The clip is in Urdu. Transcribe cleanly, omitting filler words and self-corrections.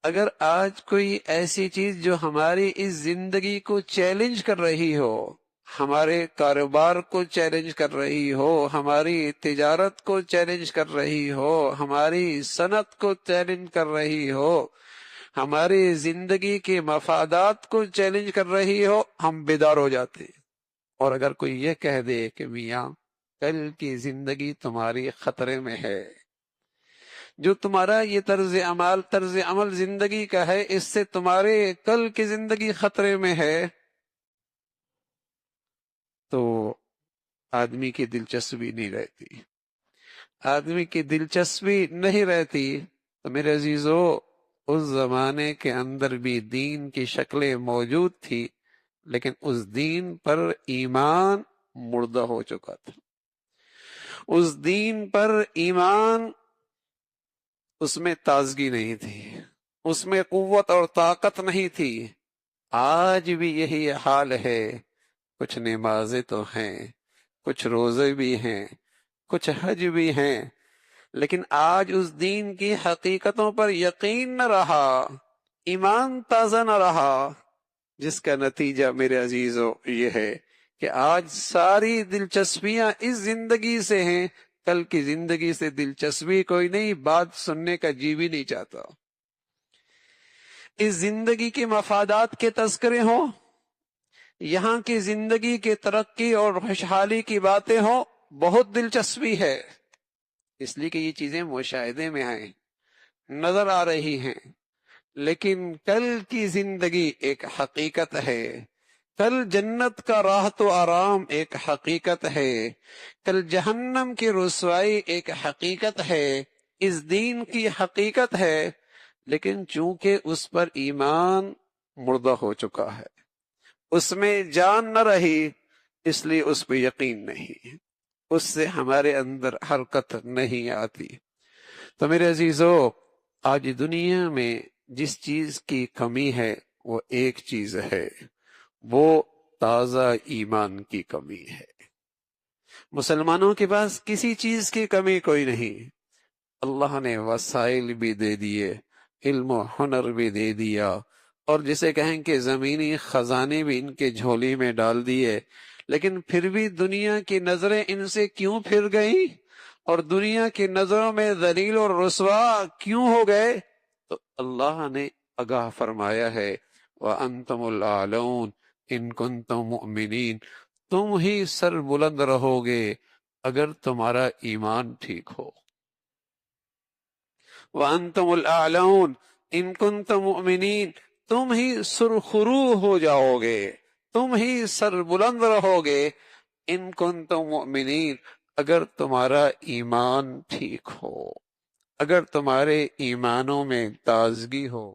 اگر آج کوئی ایسی چیز جو ہماری اس زندگی کو چیلنج کر رہی ہو، ہمارے کاروبار کو چیلنج کر رہی ہو، ہماری تجارت کو چیلنج کر رہی ہو، ہماری صنعت کو چیلنج کر رہی ہو، ہماری زندگی کے مفادات کو چیلنج کر رہی ہو، ہم بیدار ہو جاتے ہیں۔ اور اگر کوئی یہ کہہ دے کہ میاں کل کی زندگی تمہاری خطرے میں ہے، جو تمہارا یہ طرز عمل زندگی کا ہے، اس سے تمہارے کل کی زندگی خطرے میں ہے، تو آدمی کی دلچسپی نہیں رہتی۔ آدمی کی دلچسپی نہیں رہتی تو میرے عزیزو، اس زمانے کے اندر بھی دین کی شکلیں موجود تھی، لیکن اس دین پر ایمان مردہ ہو چکا تھا۔ اس دین پر ایمان، اس میں تازگی نہیں تھی، اس میں قوت اور طاقت نہیں تھی۔ آج بھی یہی حال ہے، کچھ نمازیں تو ہیں، کچھ روزے بھی ہیں، کچھ حج بھی ہیں، لیکن آج اس دین کی حقیقتوں پر یقین نہ رہا، ایمان تازہ نہ رہا، جس کا نتیجہ میرے عزیزو یہ ہے کہ آج ساری دلچسپیاں اس زندگی سے ہیں، کل کی زندگی سے دلچسپی کوئی نہیں، بات سننے کا جی بھی نہیں چاہتا۔ اس زندگی کے مفادات کے تذکرے ہوں، یہاں کی زندگی کے ترقی اور خوشحالی کی باتیں ہوں، بہت دلچسپی ہے، اس لیے کہ یہ چیزیں مشاہدے میں آئیں، نظر آ رہی ہیں، لیکن کل کی زندگی ایک حقیقت ہے۔ کل جنت کا راحت و آرام ایک حقیقت ہے، کل جہنم کی رسوائی ایک حقیقت ہے، اس دین کی حقیقت ہے، لیکن چونکہ اس پر ایمان مردہ ہو چکا ہے، اس میں جان نہ رہی، اس لیے اس پہ یقین نہیں، اس سے ہمارے اندر حرکت نہیں آتی۔ تو میرے عزیزو، آج دنیا میں جس چیز کی کمی ہے وہ ایک چیز ہے، وہ تازہ ایمان کی کمی ہے۔ مسلمانوں کے پاس کسی چیز کی کمی کوئی نہیں، اللہ نے وسائل بھی دے دیے، علم و ہنر بھی دے دیا، اور جسے کہیں کہ زمینی خزانے بھی ان کے جھولی میں ڈال دیے، لیکن پھر بھی دنیا کی نظریں ان سے کیوں پھر گئیں اور دنیا کی نظروں میں ذلیل اور رسوا کیوں ہو گئے؟ تو اللہ نے آگاہ فرمایا ہے، وَأَنْتُمُ الْأَعْلَوْنَ إِن كُنتُم مُؤْمِنِينَ، تم ہی سر بلند رہو گے اگر تمہارا ایمان ٹھیک ہو۔ وَأَنْتُمُ الْأَعْلَوْنَ إِن كُنتُم مُؤْمِنِينَ، تم ہی سرخرو ہو جاؤ گے، تم ہی سر بلند رہو گے، ان کنتم مؤمنین، اگر تمہارا ایمان ٹھیک ہو، اگر تمہارے ایمانوں میں تازگی ہو۔